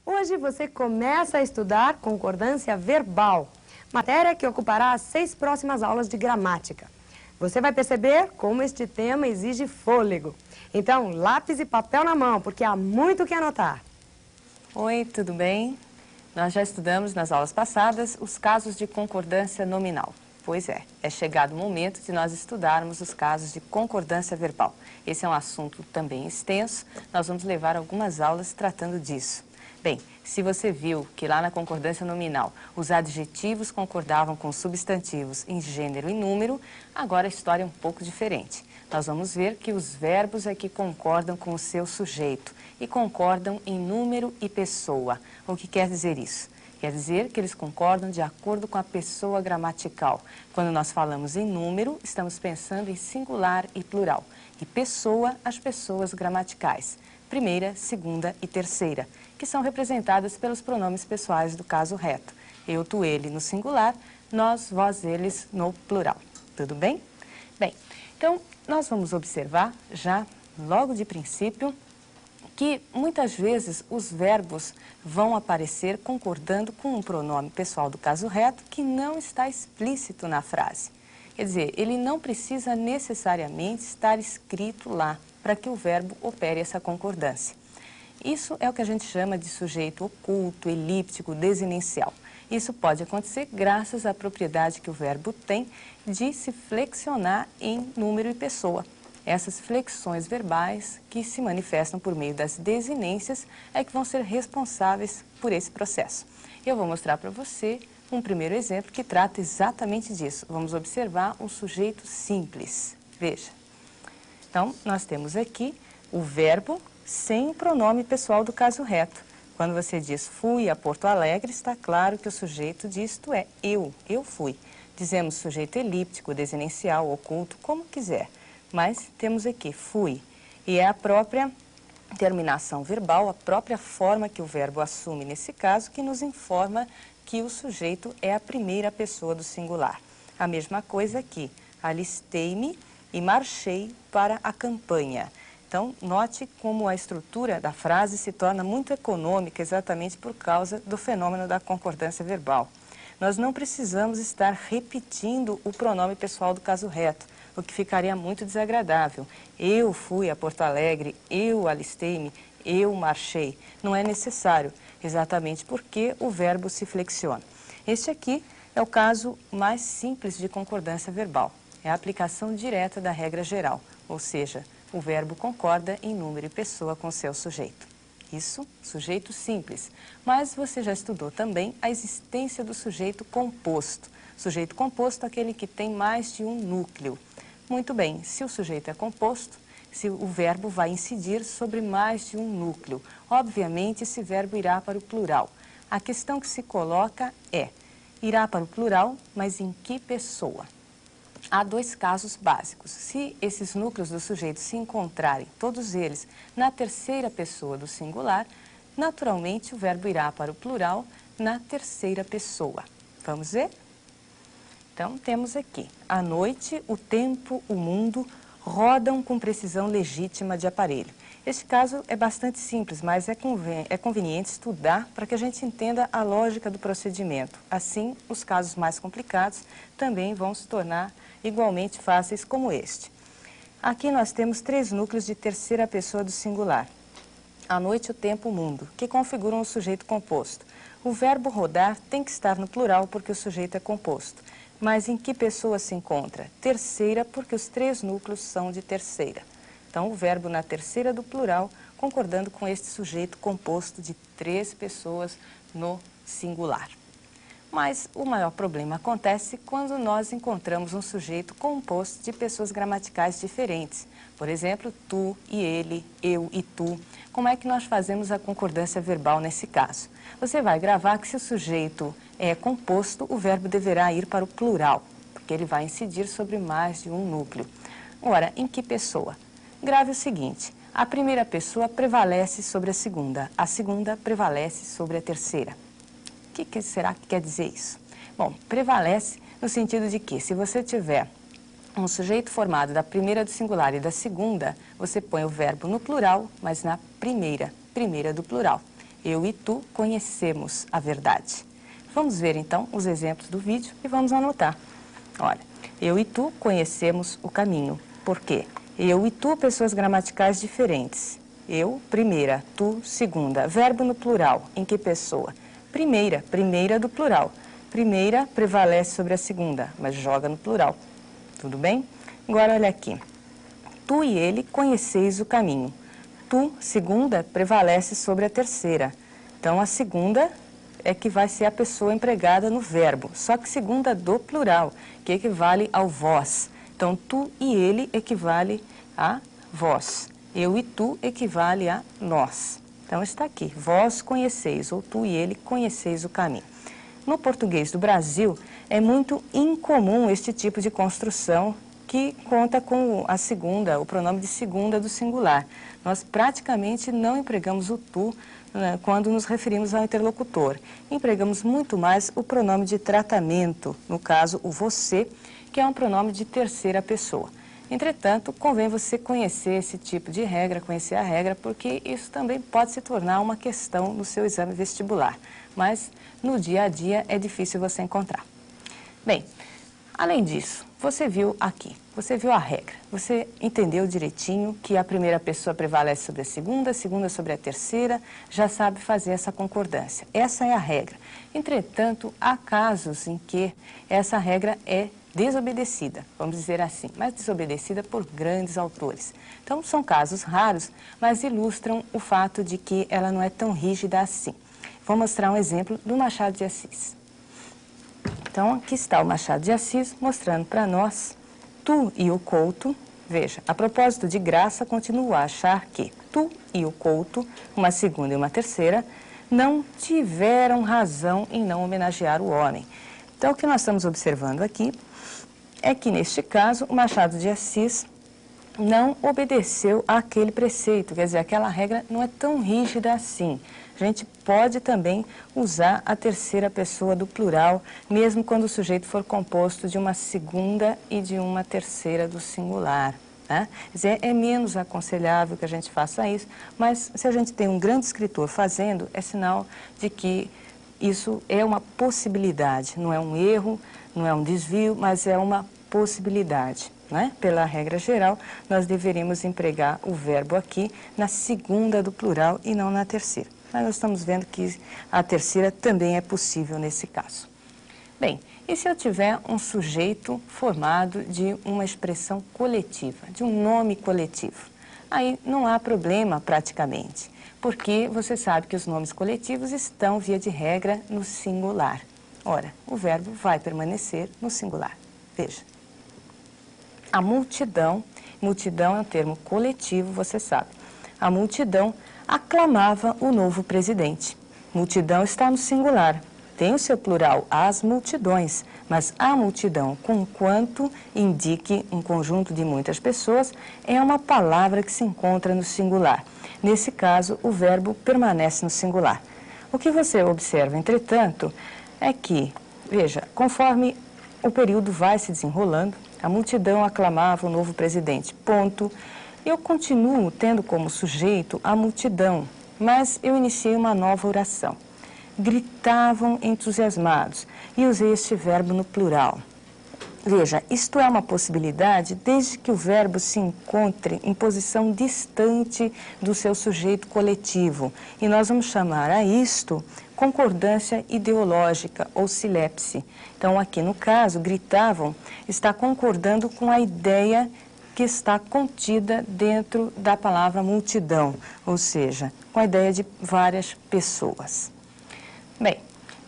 Hoje você começa a estudar concordância verbal, matéria que ocupará as 6 próximas aulas de gramática. Você vai perceber como este tema exige fôlego. Então, lápis e papel na mão, porque há muito o que anotar. Oi, tudo bem? Nós já estudamos nas aulas passadas os casos de concordância nominal. Pois é chegado o momento de nós estudarmos os casos de concordância verbal. Esse é um assunto também extenso, nós vamos levar algumas aulas tratando disso. Bem, se você viu que lá na concordância nominal os adjetivos concordavam com os substantivos em gênero e número, agora a história é um pouco diferente. Nós vamos ver que os verbos é que concordam com o seu sujeito e concordam em número e pessoa. O que quer dizer isso? Quer dizer que eles concordam de acordo com a pessoa gramatical. Quando nós falamos em número, estamos pensando em singular e plural. E pessoa, as pessoas gramaticais. Primeira, segunda e terceira, que são representadas pelos pronomes pessoais do caso reto. Eu, tu, ele no singular, nós, vós, eles no plural. Tudo bem? Bem, então nós vamos observar já logo de princípio que muitas vezes os verbos vão aparecer concordando com um pronome pessoal do caso reto que não está explícito na frase. Quer dizer, ele não precisa necessariamente estar escrito lá para que o verbo opere essa concordância. Isso é o que a gente chama de sujeito oculto, elíptico, desinencial. Isso pode acontecer graças à propriedade que o verbo tem de se flexionar em número e pessoa. Essas flexões verbais que se manifestam por meio das desinências é que vão ser responsáveis por esse processo. Eu vou mostrar para você um primeiro exemplo que trata exatamente disso. Vamos observar um sujeito simples. Veja. Então, nós temos aqui o verbo sem o pronome pessoal do caso reto. Quando você diz fui a Porto Alegre, está claro que o sujeito disto é eu fui. Dizemos sujeito elíptico, desinencial, oculto, como quiser. Mas temos aqui fui, e é a própria terminação verbal, a própria forma que o verbo assume nesse caso, que nos informa que o sujeito é a primeira pessoa do singular. A mesma coisa aqui, alistei-me e marchei para a campanha. Então, note como a estrutura da frase se torna muito econômica exatamente por causa do fenômeno da concordância verbal. Nós não precisamos estar repetindo o pronome pessoal do caso reto, o que ficaria muito desagradável. Eu fui a Porto Alegre, eu alistei-me, eu marchei. Não é necessário, exatamente porque o verbo se flexiona. Este aqui é o caso mais simples de concordância verbal. É a aplicação direta da regra geral, ou seja, o verbo concorda em número e pessoa com seu sujeito. Isso, sujeito simples. Mas você já estudou também a existência do sujeito composto. Sujeito composto é aquele que tem mais de um núcleo. Muito bem, se o sujeito é composto, se o verbo vai incidir sobre mais de um núcleo. Obviamente, esse verbo irá para o plural. A questão que se coloca é, irá para o plural, mas em que pessoa? Há 2 casos básicos. Se esses núcleos do sujeito se encontrarem, todos eles, na terceira pessoa do singular, naturalmente o verbo irá para o plural na terceira pessoa. Vamos ver? Então, temos aqui, a noite, o tempo, o mundo rodam com precisão legítima de aparelho. Este caso é bastante simples, mas é conveniente estudar para que a gente entenda a lógica do procedimento. Assim, os casos mais complicados também vão se tornar igualmente fáceis como este. Aqui nós temos 3 núcleos de terceira pessoa do singular. A noite, o tempo, o mundo, que configuram o sujeito composto. O verbo rodar tem que estar no plural porque o sujeito é composto. Mas em que pessoa se encontra? Terceira, porque os 3 núcleos são de terceira. Então, o verbo na terceira do plural, concordando com este sujeito composto de 3 pessoas no singular. Mas o maior problema acontece quando nós encontramos um sujeito composto de pessoas gramaticais diferentes. Por exemplo, tu e ele, eu e tu. Como é que nós fazemos a concordância verbal nesse caso? Você vai gravar que se o sujeito é composto, o verbo deverá ir para o plural, porque ele vai incidir sobre mais de um núcleo. Ora, em que pessoa? Grave o seguinte, a primeira pessoa prevalece sobre a segunda prevalece sobre a terceira. O que será que quer dizer isso? Bom, prevalece no sentido de que se você tiver um sujeito formado da primeira do singular e da segunda, você põe o verbo no plural, mas na primeira do plural. Eu e tu conhecemos a verdade. Vamos ver então os exemplos do vídeo e vamos anotar. Olha, eu e tu conhecemos o caminho. Por quê? Eu e tu, pessoas gramaticais diferentes. Eu, primeira, tu, segunda. Verbo no plural, em que pessoa? Primeira, primeira do plural. Primeira prevalece sobre a segunda, mas joga no plural. Tudo bem? Agora olha aqui. Tu e ele conheceis o caminho. Tu, segunda, prevalece sobre a terceira. Então, a segunda é que vai ser a pessoa empregada no verbo, só que segunda do plural, que equivale ao vós. Então, tu e ele equivale a vós. Eu e tu equivale a nós. Então, está aqui. Vós conheceis, ou tu e ele conheceis o caminho. No português do Brasil, é muito incomum este tipo de construção que conta com a segunda, o pronome de segunda do singular. Nós praticamente não empregamos o tu, né, quando nos referimos ao interlocutor. Empregamos muito mais o pronome de tratamento, no caso, o você, que é um pronome de terceira pessoa. Entretanto, convém você conhecer esse tipo de regra, conhecer a regra, porque isso também pode se tornar uma questão no seu exame vestibular. Mas, no dia a dia, é difícil você encontrar. Bem, além disso, você viu aqui, você viu a regra, você entendeu direitinho que a primeira pessoa prevalece sobre a segunda sobre a terceira, já sabe fazer essa concordância. Essa é a regra. Entretanto, há casos em que essa regra é desobedecida, vamos dizer assim, mas desobedecida por grandes autores. Então, são casos raros, mas ilustram o fato de que ela não é tão rígida assim. Vou mostrar um exemplo do Machado de Assis. Então, aqui está o Machado de Assis mostrando para nós tu e o couto. Veja, a propósito de graça, continuo a achar que tu e o couto, uma segunda e uma terceira, não tiveram razão em não homenagear o homem. Então, o que nós estamos observando aqui é que, neste caso, o Machado de Assis não obedeceu àquele preceito, quer dizer, aquela regra não é tão rígida assim. A gente pode também usar a terceira pessoa do plural, mesmo quando o sujeito for composto de uma segunda e de uma terceira do singular. Né? Quer dizer, é menos aconselhável que a gente faça isso, mas se a gente tem um grande escritor fazendo, é sinal de que isso é uma possibilidade, não é um erro, não é um desvio, mas é uma possibilidade. Né? Pela regra geral, nós deveríamos empregar o verbo aqui na segunda do plural e não na terceira. Mas nós estamos vendo que a terceira também é possível nesse caso. Bem, e se eu tiver um sujeito formado de uma expressão coletiva, de um nome coletivo? Aí não há problema praticamente, porque você sabe que os nomes coletivos estão, via de regra, no singular. Ora, o verbo vai permanecer no singular. Veja. A multidão, multidão é um termo coletivo, você sabe. A multidão aclamava o novo presidente. Multidão está no singular. Tem o seu plural, as multidões, mas a multidão, conquanto indique um conjunto de muitas pessoas, é uma palavra que se encontra no singular. Nesse caso, o verbo permanece no singular. O que você observa, entretanto, é que, veja, conforme o período vai se desenrolando, a multidão aclamava o novo presidente, ponto. Eu continuo tendo como sujeito a multidão, mas eu iniciei uma nova oração. Gritavam entusiasmados e usei este verbo no plural. Veja, isto é uma possibilidade desde que o verbo se encontre em posição distante do seu sujeito coletivo. E nós vamos chamar a isto concordância ideológica ou silepse. Então, aqui no caso, gritavam, está concordando com a ideia que está contida dentro da palavra multidão, ou seja, com a ideia de várias pessoas. Bem,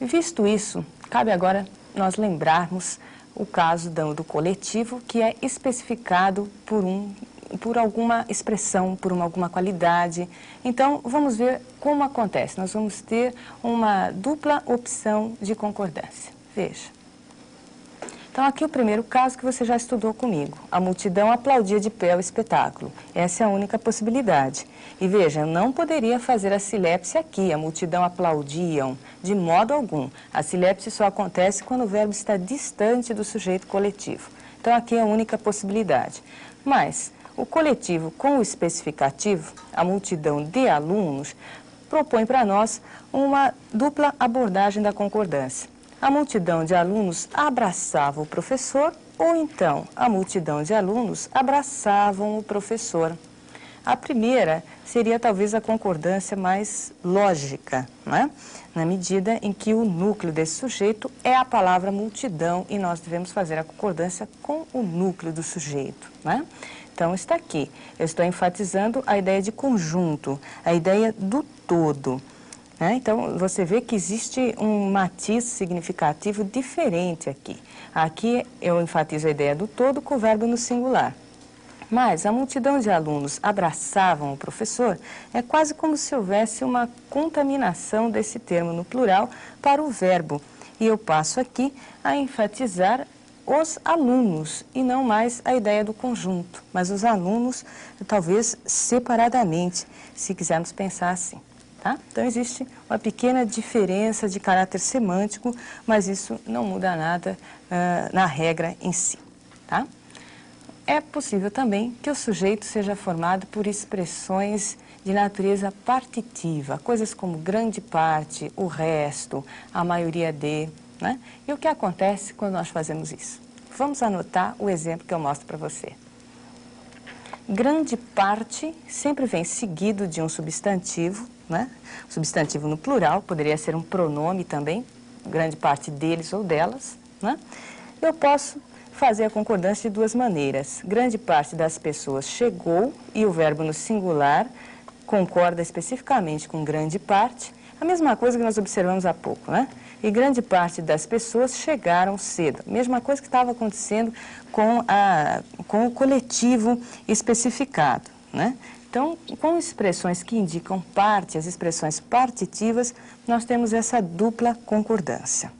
visto isso, cabe agora nós lembrarmos o caso do coletivo, que é especificado por alguma expressão, por alguma qualidade. Então, vamos ver como acontece. Nós vamos ter uma dupla opção de concordância. Veja. Então, aqui o primeiro caso que você já estudou comigo. A multidão aplaudia de pé o espetáculo. Essa é a única possibilidade. E veja, eu não poderia fazer a silepse aqui. A multidão aplaudiam, de modo algum. A silepse só acontece quando o verbo está distante do sujeito coletivo. Então, aqui é a única possibilidade. Mas o coletivo com o especificativo, a multidão de alunos, propõe para nós uma dupla abordagem da concordância. A multidão de alunos abraçava o professor ou então a multidão de alunos abraçavam o professor. A primeira seria talvez a concordância mais lógica, não é? Na medida em que o núcleo desse sujeito é a palavra multidão e nós devemos fazer a concordância com o núcleo do sujeito, não é? Então está aqui, eu estou enfatizando a ideia de conjunto, a ideia do todo. Né? Então você vê que existe um matiz significativo diferente aqui. Aqui eu enfatizo a ideia do todo com o verbo no singular. Mas a multidão de alunos abraçavam o professor é quase como se houvesse uma contaminação desse termo no plural para o verbo. E eu passo aqui a enfatizar os alunos e não mais a ideia do conjunto, mas os alunos talvez separadamente, se quisermos pensar assim. Tá? Então existe uma pequena diferença de caráter semântico, mas isso não muda nada na regra em si. Tá? É possível também que o sujeito seja formado por expressões de natureza partitiva, coisas como grande parte, o resto, a maioria de, né? E o que acontece quando nós fazemos isso? Vamos anotar o exemplo que eu mostro para você. Grande parte sempre vem seguido de um substantivo, né? Substantivo no plural, poderia ser um pronome também, grande parte deles ou delas, né? Eu posso fazer a concordância de duas maneiras. Grande parte das pessoas chegou e o verbo no singular concorda especificamente com grande parte, a mesma coisa que nós observamos há pouco, né? E grande parte das pessoas chegaram cedo. Mesma coisa que estava acontecendo com o coletivo especificado, né? Então, com expressões que indicam parte, as expressões partitivas, nós temos essa dupla concordância.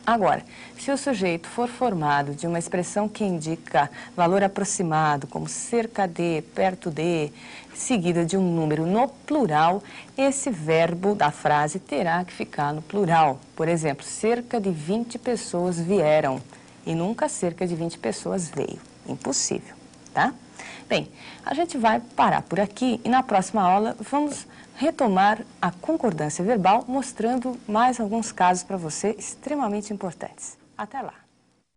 Agora, se o sujeito for formado de uma expressão que indica valor aproximado, como cerca de, perto de, seguida de um número no plural, esse verbo da frase terá que ficar no plural. Por exemplo, cerca de 20 pessoas vieram e nunca cerca de 20 pessoas veio. Impossível, tá? Bem, a gente vai parar por aqui e na próxima aula vamos retomar a concordância verbal, mostrando mais alguns casos para você extremamente importantes. Até lá!